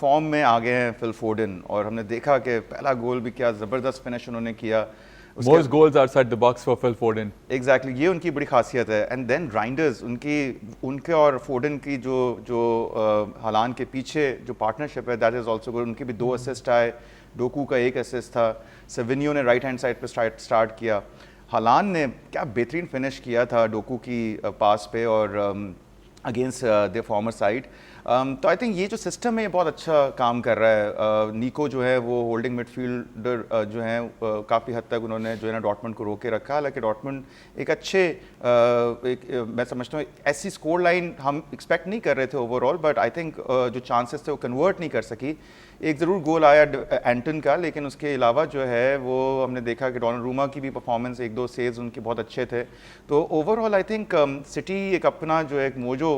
फॉर्म में आ गए हैं फिल फोर्डन, और हमने देखा कि पहला गोल भी क्या ज़बरदस्त फिनिश उन्होंने किया। Most goals outside the box for Phil Foden. Exactly ये उनकी बड़ी खासियत है। एंड देन राइंडर्स उनके और फोर्डन की जो हालान के पीछे जो पार्टनरशिप है दैट इज़ ऑल्सो गुड। उनके भी 2 असिस्ट आए, डोकू का 1 असिस्ट था, सेविनियो ने राइट हैंड साइड पे स्टार्ट किया, हालान ने क्या बेहतरीन फिनिश किया था डोकू की पास पे और अगेंस्ट द फॉर्मर साइड। तो आई थिंक ये जो सिस्टम है ये बहुत अच्छा काम कर रहा है। निको जो है वो होल्डिंग मिडफील्डर जो हैं काफ़ी हद तक उन्होंने जो है ना डॉर्टमुंड को रोके रखा। हालांकि डॉर्टमुंड एक अच्छे मैं समझता हूँ ऐसी स्कोर लाइन हम एक्सपेक्ट नहीं कर रहे थे ओवरऑल, बट आई थिंक जो चांसेस थे वो कन्वर्ट नहीं कर सकी। एक ज़रूर गोल आया एंटन का, लेकिन उसके अलावा जो है वो हमने देखा कि डोनारूमा की भी परफॉर्मेंस 1-2 सेव्स उनके बहुत अच्छे थे। तो ओवरऑल आई थिंक सिटी एक अपना जो एक मोजो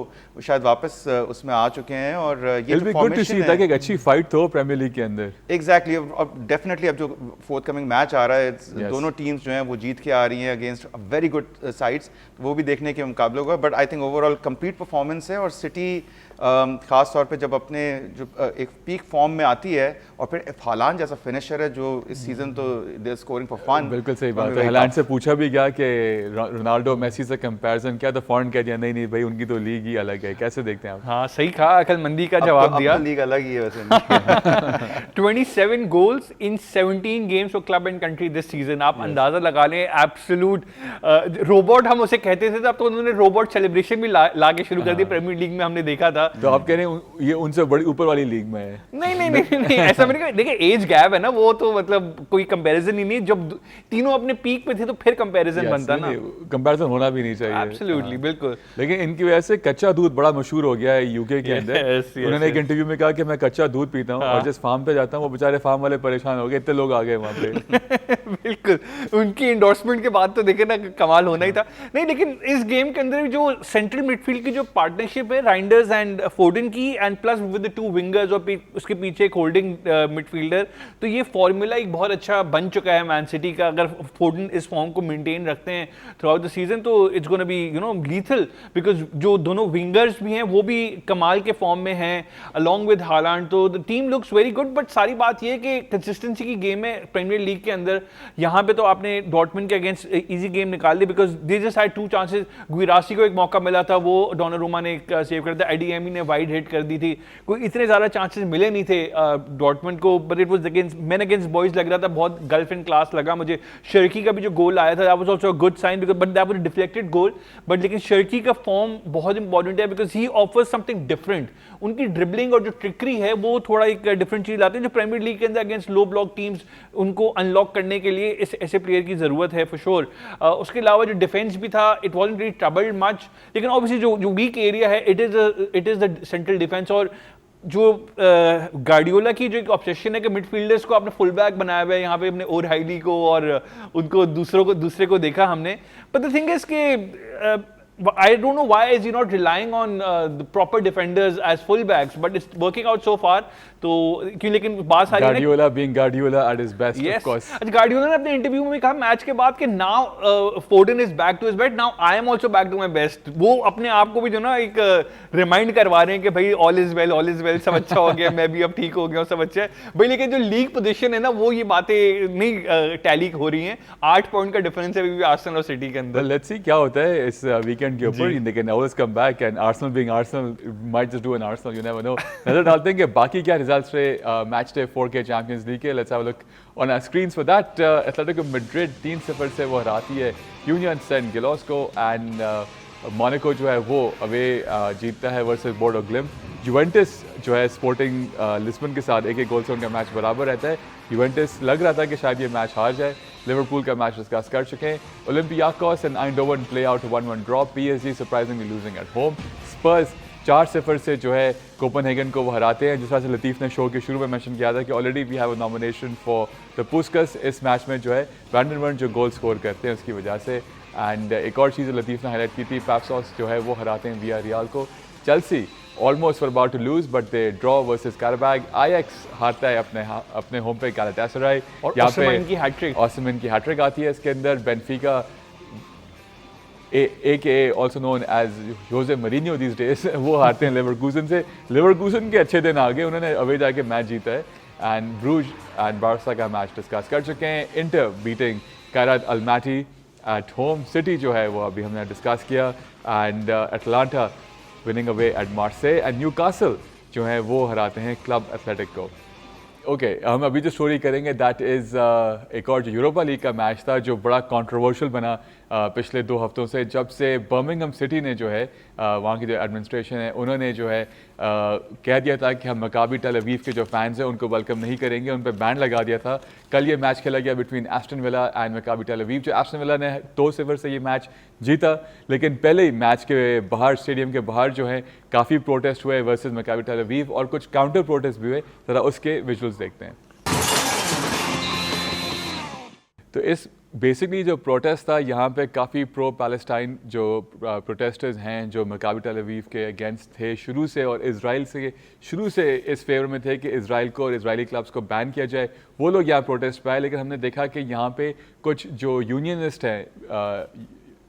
शायद वापस उसमें आ चुके हैं और ये जो फॉर्मेशन है एक अच्छी फाइट तो प्रीमियर लीग के अंदर। एग्जैक्टली। अब डेफिनेटली अब जो फोर्थ कमिंग मैच आ रहा है दोनों टीम्स जो हैं वो जीत के आ रही हैं अगेंस्ट वेरी गुड साइड्स, वो भी देखने के मुकाबले होगा। But I think overall complete performance है और सिटी खास तौर पे जब अपने जो एक पीक फॉर्म में आती है और फिर हालांड जैसा फिनिशर है जो इस सीजन तो दे स्कोरिंग फॉर फन। बिल्कुल सही बात है। हालांड से पूछा भी गया कि रोनाल्डो मेसी से कंपैरिजन क्या, तो फॉरेन कह दिया नहीं भाई उनकी तो लीग ही अलग है। कैसे देखते हैं आप? हाँ सही कहा, अकलमंदी का जवाब दिया। लीग अलग ही है वैसे। 27 goals in 17 games for club and country this season. आप अंदाजा लगा लें, एब्सोल्यूट रोबोट हम उसे कहते थे, अब तो उन्होंने रोबोट सेलिब्रेशन भी ला के शुरू कर दिया। प्रीमियर लीग में हमने देखा था। तो आप कह रहे हैं ये उनसे बड़ी ऊपर वाली लीग में है? नहीं ऐसा मैंने कहा। देखिए एज गैप है ना, वो तो मतलब कोई कंपैरिजन ही नहीं। जब तीनों अपने पीक पे थे तो फिर कंपैरिजन बनता ना, कंपैरिजन होना भी नहीं चाहिए। एब्सोल्युटली बिल्कुल। लेकिन इनकी वजह से कच्चा दूध बड़ा मशहूर हो गया है यूके के अंदर। उन्होंने एक इंटरव्यू में कहा कि मैं कच्चा दूध पीता हूँ और जिस फार्म पे जाता हूँ वो बेचारे फार्म वाले परेशान हो गए, इतने लोग आ गए वहाँ पे। बिल्कुल, उनकी इंडोर्समेंट के बाद तो देखे ना कमाल होना ही था। नहीं लेकिन इस गेम के अंदर जो सेंट्रल मिडफील्ड की जो पार्टनरशिप है राइंडर्स एंड फोर्डन की, and plus with the 2 wingers और उसके पीछे एक होल्डिंग मिडफील्डर, तो ये फॉर्मूला एक बहुत अच्छा बन चुका है मैन सिटी का। अगर फोर्डन इस फॉर्म को मेंटेन रखते हैं थ्रू आउट द सीजन तो it's gonna be lethal, because जो दोनों विंगर्स भी हैं वो भी कमाल के फॉर्म में हैं अलॉन्ग विद हालांड। तो the team looks very good. But सारी बात ये है कि कंसिस्टेंसी की गेम है प्रीमियर लीग के अंदर। यहाँ पे तो आपने डॉर्टमुंड के अगेंस्ट इजी गेम निकाल दी because they just had 2 chances. Guirassy को एक मौका मिला था, वो डोनारूमा ने सेव कर दिया, एडी एमी ने वाइड हिट कर दी थी। कोई इतने ज़्यादा चांसेस मिले नहीं थे डॉर्टमुंड को, but it was against man against boys लग रहा था, बहुत गर्लफ्रेंड क्लास लगा मुझे। शर्की का भी जो गोल आया था that was also a good sign because but that was a deflected goal. But लेकिन शर्की का फॉर्म बहुत इंपॉर्टेंट है because he offers something different. उनकी ड्रिबलिंग और जो ट्रिकरी है वो थोड़ा एक डिफरेंट चीज लाते हैं जो प्रीमियर लीग के अंदर अगेंस्ट लो ब्लॉक टीम्स उनको अनलॉक करने के लिए इस ऐसे प्लेयर की जरूरत है फॉर श्योर। उसके अलावा जो डिफेंस भी था it wasn't really troubled much, लेकिन ऑब्वियसली जो वीक एरिया है it is the central defence. और जो गार्डियोला की जो एक ऑब्सेशन है कि मिडफील्डर्स को आपने फुल बैक बनाया हुआ है, यहाँ पे अपने ओरहाइली को और उनको दूसरे को देखा हमने। बट द थिंग इज के I don't know why is he not relying on the proper defenders as fullbacks, but it's working out so far. तो क्यों, लेकिन बात सारी Guardiola being Guardiola at his best, yes. of course. Guardiola ने अपने इंटरव्यू में कहा मैच के बाद कि now Foden is back to his best, now I am also back to my best. वो अपने आप को भी जो ना एक रिमाइंड करवा रहे हैं कि भाई all is well, सब अच्छा हो गया, मैं भी अब ठीक हो गया, सब अच्छा है भाई। लेकिन जो लीग पोजीशन है ना वो ये बातें नहीं टैली हो रही हैं। 8 पॉइंट का डिफरेंस है अभी आर्सेनल और सिटी के अंदर। Well, let's see क्या होता है इस वीकेंड के ऊपर। They can always come back and Arsenal being Arsenal might just do an Arsenal, you never know. नजर डालते हैं कि बाकी क्या रिजल्ट्स रहे मैच डे 4 के चैंपियंस लीग के। Let's have a look on our screens for that. Atletico Madrid 3-0 से वो हराती है यूनियन सेंट गिलोस को, एंड मोनाको जो है वो अवे जीतता है वर्सेस बोर्डो ग्लिम। यूवेंटस जो है स्पोर्टिंग लिस्बन के साथ 1-1 गोल से उनका मैच बराबर रहता है। यूवेंटस लग रहा था कि शायद ये मैच हार जाए। लिवरपूल का मैच डिस्कस कर चुके हैं। Olympiacos and Eindhoven play out 1-1 draw. PSG surprisingly losing at home. Spurs 4-0 से जो है कोपनहेगन को वो हराते हैं। जिस तरह से लतीफ़ ने शो के शुरू में मेंशन किया था कि already we have a nomination for the Puskas. इस मैच में जो है वैंडरवर्न जो गोल स्कोर करते हैं उसकी वजह से। एंड एक और चीज़ लतीफ़ ने हाईलाइट की थी, पैप्सॉस जो है वो हराते हैं वियारियल को। Chelsea almost were about to lose, but they draw versus Karabag. Ajax हारता है अपने होम पे Galatasaray. और यहाँ ओसिमन की हैट्रिक। ओसिमन की हैट्रिक आती है इसके अंदर. Benfica aka also known as Jose Mourinho these days वो हारते हैं लेवरकूजन से. लेवरकूजन के अच्छे दिन आ गए, उन्होंने अवे जाके मैच जीता है. एंड ब्रूज एंड बार्सा का मैच डिस्कस कर चुके हैं. Inter beating Kairat Almaty at home. City जो है वो अभी हमने डिस्कस किया. And Atalanta winning away at Marseille. And Newcastle जो है वो हराते हैं क्लब एथलेटिक को. ओके हम अभी जो स्टोरी करेंगे दैट इज़ एक और जो यूरोपा लीग का मैच था जो बड़ा कंट्रोवर्शियल बना पिछले 2 हफ्तों से, जब से बर्मिंघम सिटी ने जो है वहाँ की जो एडमिनिस्ट्रेशन है उन्होंने जो है कह दिया था कि हम मकाबी टेल अवीव के जो फैंस हैं उनको वेलकम नहीं करेंगे, उन पर बैन लगा दिया था. कल ये मैच खेला गया between Aston Villa and Maccabi Tel Aviv. जो एस्टन विला ने 2-0 से ये मैच जीता, लेकिन पहले ही मैच के बाहर स्टेडियम के बाहर जो है काफ़ी प्रोटेस्ट हुए वर्सेस मकाबी टेल अवीव और कुछ काउंटर प्रोटेस्ट भी हुए. ज़रा उसके विजुअल्स देखते हैं. तो इस बेसिकली जो प्रोटेस्ट था यहाँ पे काफ़ी प्रो पैलेस्टाइन जो प्रोटेस्टर्स हैं जो मकाबी टेल अवीव के अगेंस्ट थे शुरू से, और इजराइल से शुरू से इस फेवर में थे कि इजराइल को और इजरायली क्लब्स को बैन किया जाए. वो लोग यहाँ प्रोटेस्ट पे आए, लेकिन हमने देखा कि यहाँ पे कुछ जो यूनियनिस्ट हैं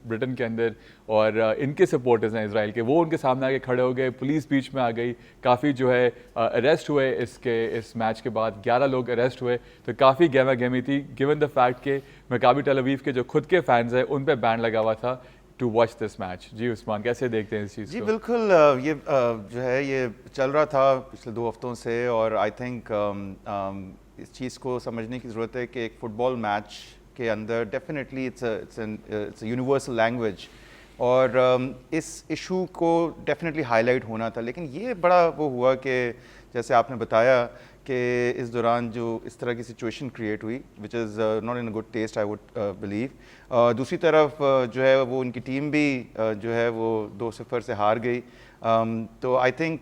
ब्रिटेन के अंदर और इनके सपोर्टर्स हैं इजराइल के, वो उनके सामने आके खड़े हो गए. पुलिस बीच में आ गई. काफ़ी जो है अरेस्ट हुए इस मैच के बाद. 11 लोग अरेस्ट हुए. तो काफ़ी गहमा गहमी थी गिवन द फैक्ट कि मकाबी टेल अवीव के जो खुद के फैंस हैं उन पे बैन लगा हुआ था टू वॉच दिस मैच. जी उस्मान, कैसे देखते हैं इस चीज़ जी को? बिल्कुल. ये जो है ये चल रहा था पिछले 2 हफ्तों से, और आई थिंक इस चीज़ को समझने की ज़रूरत है कि एक फ़ुटबॉल मैच के अंदर डेफिनेटली इट्स यूनिवर्सल लैंग्वेज, और इस इशू को डेफिनेटली हाईलाइट होना था. लेकिन ये बड़ा वो हुआ कि जैसे आपने बताया कि इस दौरान जो इस तरह की सिचुएशन क्रिएट हुई which is not in a good taste I would believe. दूसरी तरफ जो है वो उनकी टीम भी जो है वो 2-0 से हार गई. तो आई थिंक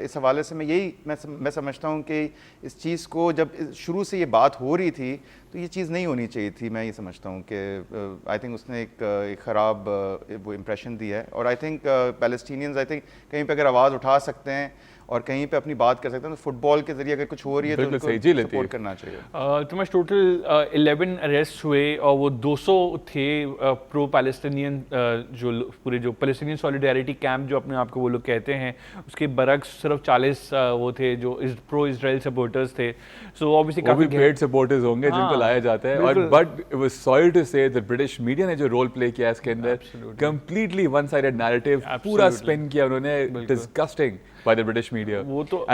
इस हवाले से मैं समझता हूँ कि इस चीज़ को जब शुरू से ये बात हो रही थी तो ये चीज़ नहीं होनी चाहिए थी. मैं ये समझता हूँ कि आई थिंक उसने एक ख़राब वो इम्प्रेशन दिया है. और I think Palestinians I think कहीं पे अगर आवाज़ उठा सकते हैं और कहीं पे अपनी बात कर सकते हैं तो फुटबॉल के जरिए अगर कुछ हो रही है तो उनको सपोर्ट करना चाहिए. तुम्हारे टोटल 11 अरेस्ट हुए और वो 200 थे प्रो पैलेस्टीनियन जो पूरे जो पैलेस्टीनियन सॉलिडारिटी कैंप जो अपने आप को वो लोग कहते हैं, उसके बरक्स सिर्फ 40 वो थे जो प्रो इजराइल सपोर्टर्स थे. सो ऑब्वियसली काफी पेड सपोर्टर्स होंगे जिनको लाया जाता है. और but it was sorry to say the British media ने जो रोल प्ले किया इसके अंदर, कंप्लीटली वन साइडेड नैरेटिव पूरा स्पिन किया उन्होंने. Disgusting by the British media.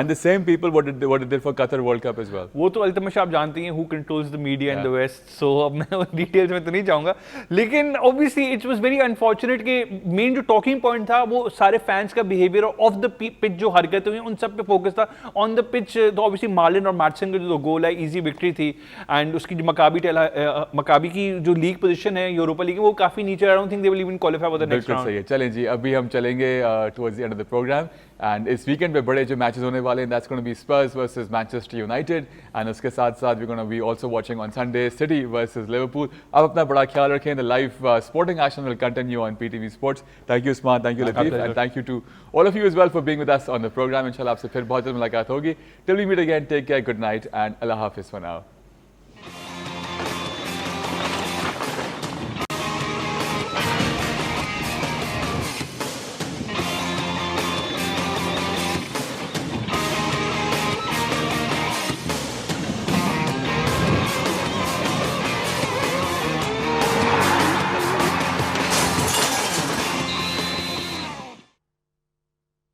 And the same people what they did for Qatar World Cup as well. वो तो अल्तमश आप जानती हैं who controls the media in the West. So अब मैं डिटेल्स में तो नहीं जाऊंगा, लेकिन obviously it was very unfortunate कि मेन जो टॉकिंग पॉइंट था वो सारे फैंस का बिहेवियर और ऑफ द पिच जो हरकतें हुई उन सब पे फोकस था. ऑन द पिच तो ऑब्वियसली मार्लिन और मैटसन का जो गोल है इजी विक्ट्री थी. एंड उसकी जो मकाबी की जो लीग पोजीशन है यूरोपा लीग वो काफी नीचे. I don't think they will even qualify for the next round. सही है. चलें जी, अभी हम चलेंगे towards the end of the programme. And इस वीकेंड पे बड़े जो मैचेस होने वाले हैं that's gonna be Spurs versus Manchester United. And उसके साथ साथ we gonna be also watching on Sunday City versus Liverpool. आप अपना बड़ा ख्याल रखें. The live sporting action will continue on PTV sports. Thank you Usman, thank you Latif, and thank you to all of you as well for being with us on the programme. इंशाल्लाह आपसे फिर बहुत जल्द मुलाकात होगी. Till we meet again, take care, good night and अल्लाह हाफिज़ फॉर नाउ.